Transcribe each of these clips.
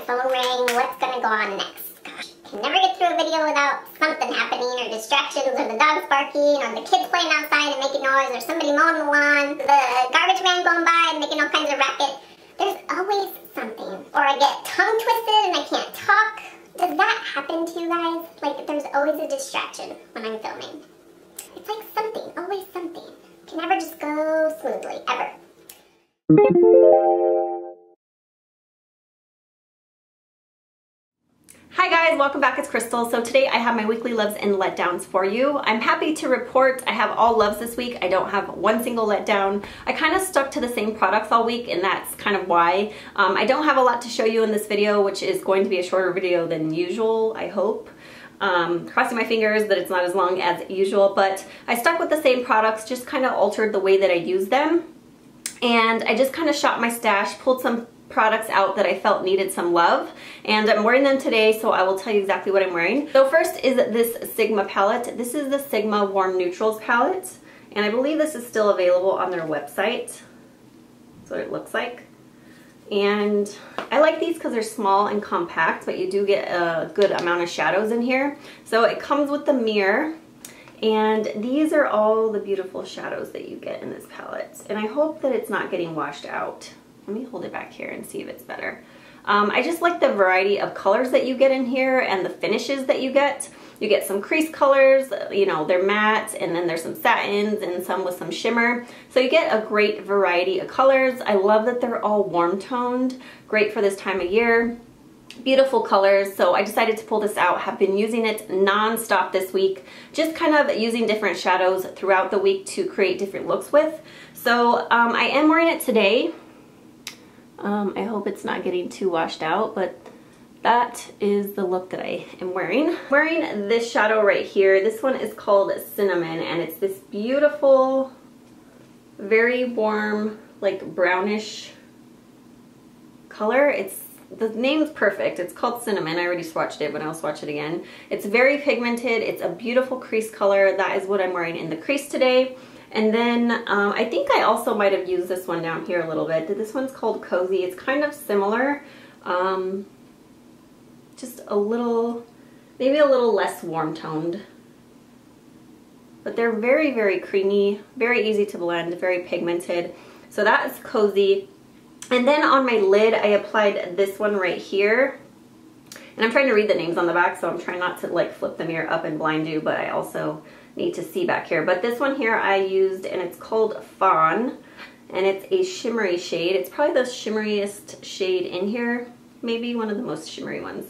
phone rang. What's gonna go on next? Gosh, can never get through a video without something happening, or distractions, or the dogs barking, or the kids playing outside and making noise, or somebody mowing the lawn, the garbage man going by and making all kinds of racket. There's always something. Or I get tongue twisted and I can't talk. Does that happen to you guys? Like, there's always a distraction when I'm filming. It's like something, always something. Can never just go smoothly, ever. Hi guys, welcome back. It's Krystal. So today I have my weekly loves and letdowns for you. I'm happy to report I have all loves this week. I don't have one single letdown. I kind of stuck to the same products all week, and that's kind of why. I don't have a lot to show you in this video, which is going to be a shorter video than usual, I hope. Crossing my fingers that it's not as long as usual, but I stuck with the same products, just kind of altered the way that I use them. And I just kind of shopped my stash, pulled some products out that I felt needed some love, and I'm wearing them today, so I will tell you exactly what I'm wearing. So first is this Sigma palette. This is the Sigma Warm Neutrals palette, and I believe this is still available on their website. That's what it looks like. And I like these because they're small and compact, but you do get a good amount of shadows in here. So it comes with the mirror, and these are all the beautiful shadows that you get in this palette. And I hope that it's not getting washed out. Let me hold it back here and see if it's better. I just like the variety of colors that you get in here and the finishes that you get. You get some crease colors, you know, they're matte, and then there's some satins and some with some shimmer. So you get a great variety of colors. I love that they're all warm toned, great for this time of year. Beautiful colors, so I decided to pull this out. Have been using it non-stop this week, just kind of using different shadows throughout the week to create different looks with. So I am wearing it today. I hope it's not getting too washed out, but that is the look that I am wearing. I'm wearing this shadow right here. This one is called Cinnamon, and it's this beautiful, very warm, like brownish color. The name's perfect. It's called Cinnamon. I already swatched it, but I'll swatch it again. It's very pigmented. It's a beautiful crease color. That is what I'm wearing in the crease today. And then I think I also might have used this one down here a little bit. This one's called Cozy. It's kind of similar. Just a little, maybe a little less warm toned. But they're very, very creamy, very easy to blend, very pigmented. So that is Cozy. And then on my lid, I applied this one right here. And I'm trying to read the names on the back, so I'm trying not to like flip the mirror up and blind you, but I also need to see back here. But this one here I used, and it's called Fawn, and it's a shimmery shade. It's probably the shimmeriest shade in here, maybe one of the most shimmery ones.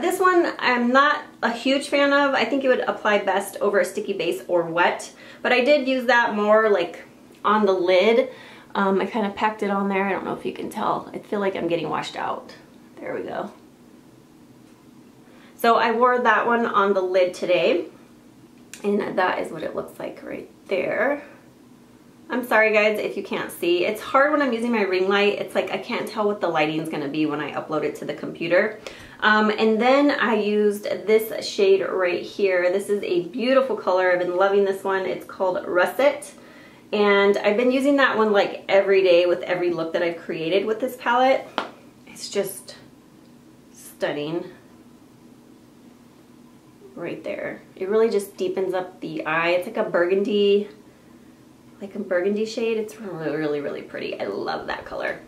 This one I'm not a huge fan of. I think it would apply best over a sticky base or wet, but I did use that more like on the lid. I kind of packed it on there. I don't know if you can tell. I feel like I'm getting washed out. There we go. So I wore that one on the lid today, and that is what it looks like right there. I'm sorry guys if you can't see. It's hard when I'm using my ring light. It's like I can't tell what the lighting is going to be when I upload it to the computer. And then I used this shade right here. This is a beautiful color. I've been loving this one. It's called Russet. And I've been using that one like every day with every look that I've created with this palette. It's just stunning. Right there. It really just deepens up the eye. It's like a burgundy shade. It's really, really, really pretty. I love that color.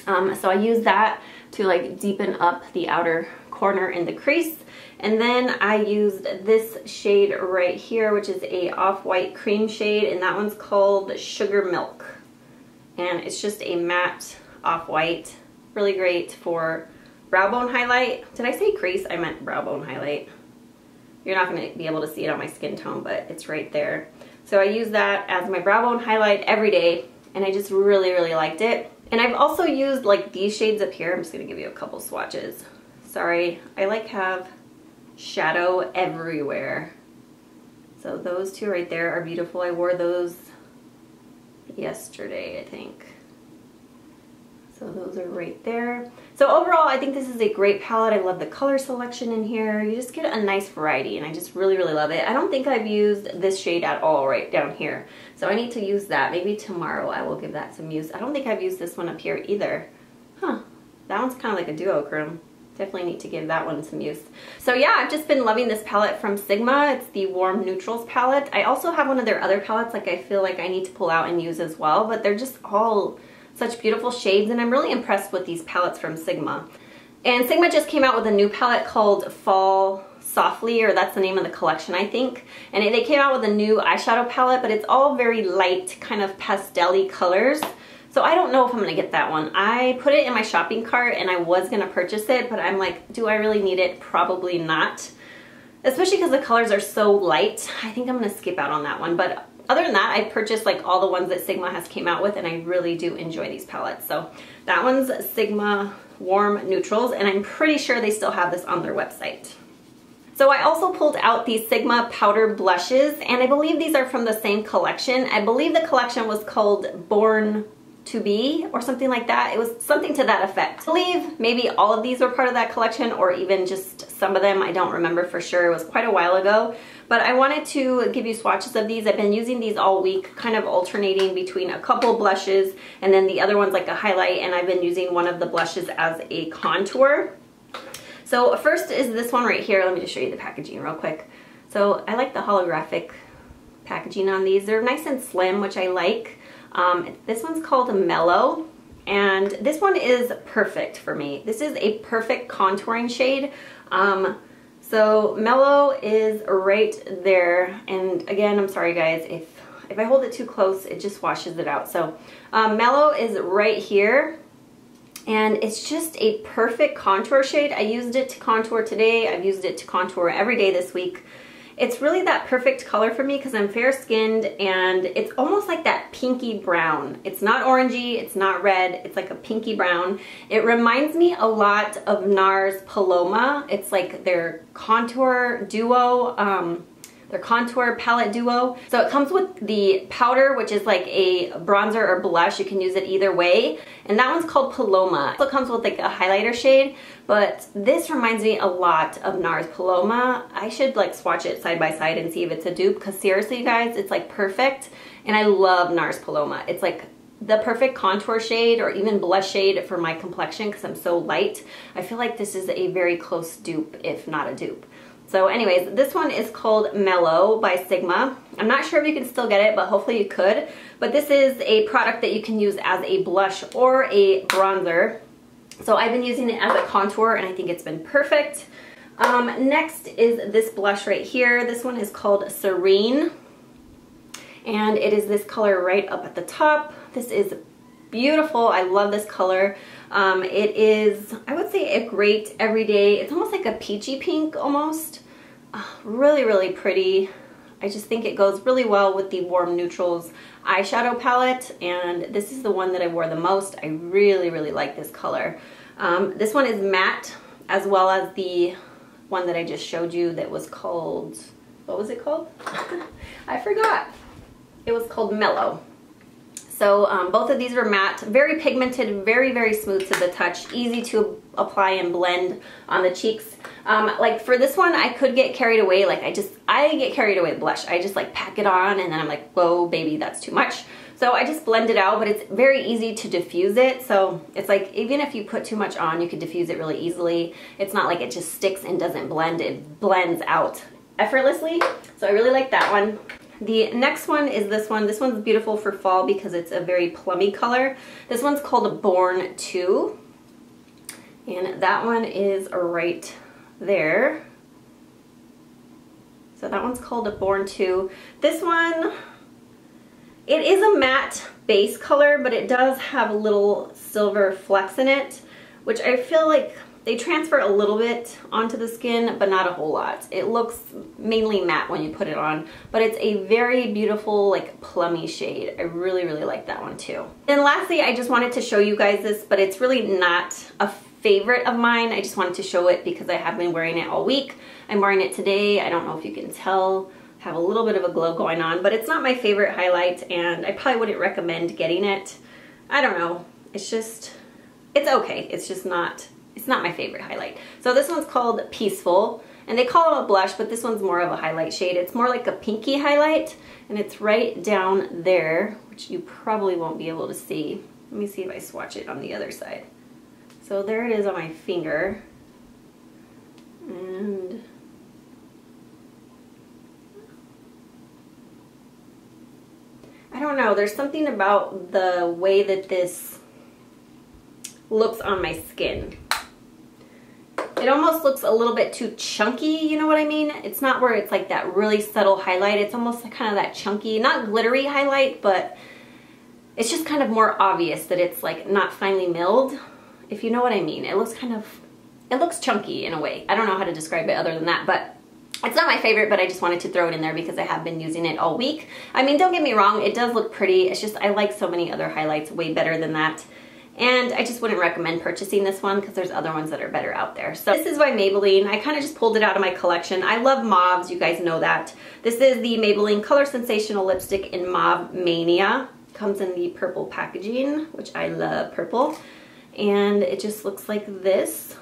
So I use that to like deepen up the outer corner in the crease. And then I used this shade right here, which is a off-white cream shade, and that one's called Sugar Milk. And it's just a matte off-white. Really great for brow bone highlight. Did I say crease? I meant brow bone highlight. You're not going to be able to see it on my skin tone, but it's right there. So I use that as my brow bone highlight every day, and I just really, really liked it. And I've also used like these shades up here. I'm just going to give you a couple swatches. Sorry, I like have shadow everywhere. So those two right there are beautiful. I wore those yesterday, I think. So those are right there. So overall, I think this is a great palette. I love the color selection in here. You just get a nice variety, and I just really, really love it. I don't think I've used this shade at all right down here. So I need to use that. Maybe tomorrow I will give that some use. I don't think I've used this one up here either. Huh. That one's kind of like a duochrome. Definitely need to give that one some use. So yeah, I've just been loving this palette from Sigma. It's the Warm Neutrals palette. I also have one of their other palettes like I feel like I need to pull out and use as well, but they're just all such beautiful shades, and I'm really impressed with these palettes from Sigma. And Sigma just came out with a new palette called Fall Softly, or that's the name of the collection, I think. And they came out with a new eyeshadow palette, but it's all very light, kind of pastel-y colors. So I don't know if I'm gonna get that one. I put it in my shopping cart and I was gonna purchase it, but I'm like, do I really need it? Probably not. Especially because the colors are so light. I think I'm gonna skip out on that one. But other than that, I purchased like all the ones that Sigma has came out with, and I really do enjoy these palettes. So that one's Sigma Warm Neutrals, and I'm pretty sure they still have this on their website. So I also pulled out these Sigma powder blushes, and I believe these are from the same collection. I believe the collection was called Born to Be or something like that. It was something to that effect. I believe maybe all of these were part of that collection, or even just some of them. I don't remember for sure. It was quite a while ago. But I wanted to give you swatches of these. I've been using these all week, kind of alternating between a couple blushes and then the other one's like a highlight, and I've been using one of the blushes as a contour. So first is this one right here. Let me just show you the packaging real quick. So I like the holographic packaging on these. They're nice and slim, which I like. This one's called Mellow, and this one is perfect for me. This is a perfect contouring shade. So Mellow is right there, and again, I'm sorry guys, if I hold it too close, it just washes it out. So Mellow is right here, and it's just a perfect contour shade. I used it to contour today. I've used it to contour every day this week. It's really that perfect color for me because I'm fair skinned, and it's almost like that pinky brown. It's not orangey, it's not red, it's like a pinky brown. It reminds me a lot of NARS Paloma. It's like their contour duo, their contour palette duo. So it comes with the powder, which is like a bronzer or blush. You can use it either way. And that one's called Paloma. It also comes with like a highlighter shade, but this reminds me a lot of NARS Paloma. I should like swatch it side by side and see if it's a dupe, because seriously you guys, it's like perfect. And I love NARS Paloma. It's like the perfect contour shade or even blush shade for my complexion because I'm so light. I feel like this is a very close dupe, if not a dupe. So anyways, this one is called Mellow by Sigma. I'm not sure if you can still get it, but hopefully you could. But this is a product that you can use as a blush or a bronzer. So I've been using it as a contour, and I think it's been perfect. Next is this blush right here. This one is called Serene, and it is this color right up at the top. This is beautiful. I love this color. It is, I would say, a great everyday. It's almost like a peachy pink almost. Really, really pretty. I just think it goes really well with the Warm Neutrals eyeshadow palette, and this is the one that I wore the most. I really, really like this color. This one is matte, as well as the one that I just showed you that was called, what was it called? I forgot. It was called Mellow. So both of these were matte, very pigmented, very, very smooth to the touch, easy to apply and blend on the cheeks. Like for this one, I could get carried away. Like I get carried away with blush. I just like pack it on, and then I'm like, whoa, baby, that's too much. So I just blend it out, but it's very easy to diffuse it. So it's like, even if you put too much on, you can diffuse it really easily. It's not like it just sticks and doesn't blend. It blends out effortlessly. So I really like that one. The next one is this one. This one's beautiful for fall because it's a very plummy color. This one's called Born To, and that one is right there. So that one's called Born To. This one, it is a matte base color, but it does have little silver flecks in it, which I feel like they transfer a little bit onto the skin, but not a whole lot. It looks mainly matte when you put it on, but it's a very beautiful, like, plummy shade. I really, really like that one too. And lastly, I just wanted to show you guys this, but it's really not a favorite of mine. I just wanted to show it because I have been wearing it all week. I'm wearing it today. I don't know if you can tell. I have a little bit of a glow going on, but it's not my favorite highlight, and I probably wouldn't recommend getting it. I don't know. It's just, it's okay. It's just not, it's not my favorite highlight. So this one's called Peaceful, and they call it a blush, but this one's more of a highlight shade. It's more like a pinky highlight, and it's right down there, which you probably won't be able to see. Let me see if I swatch it on the other side. So there it is on my finger. And I don't know, there's something about the way that this looks on my skin. It almost looks a little bit too chunky, you know what I mean? It's not where it's like that really subtle highlight. It's almost like kind of that chunky, not glittery highlight, but it's just kind of more obvious that it's like not finely milled, if you know what I mean. It looks kind of, it looks chunky in a way. I don't know how to describe it other than that, but it's not my favorite, but I just wanted to throw it in there because I have been using it all week. I mean, don't get me wrong, it does look pretty. It's just I like so many other highlights way better than that. And I just wouldn't recommend purchasing this one because there's other ones that are better out there. So this is by Maybelline. I kind of just pulled it out of my collection. I love mauves, you guys know that. This is the Maybelline Colorsensational lipstick in Mauve Mania. Comes in the purple packaging, which I love purple. And it just looks like this.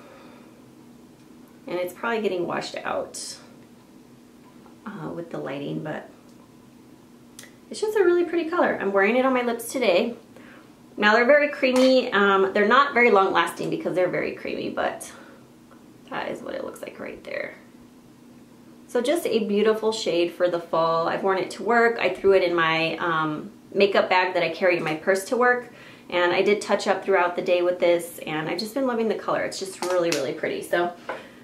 And it's probably getting washed out with the lighting, but it's just a really pretty color. I'm wearing it on my lips today. Now they're very creamy. They're not very long lasting because they're very creamy, but that is what it looks like right there. So just a beautiful shade for the fall. I've worn it to work. I threw it in my makeup bag that I carry in my purse to work. And I did touch up throughout the day with this, and I've just been loving the color. It's just really, really pretty. So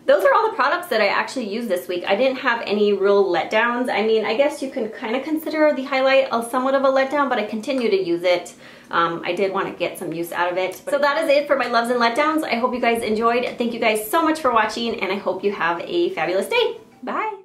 those are all the products that I actually used this week. I didn't have any real letdowns. I mean, I guess you can kind of consider the highlight somewhat of a letdown, but I continue to use it. I did want to get some use out of it. So that is it for my loves and letdowns. I hope you guys enjoyed. Thank you guys so much for watching, and I hope you have a fabulous day. Bye.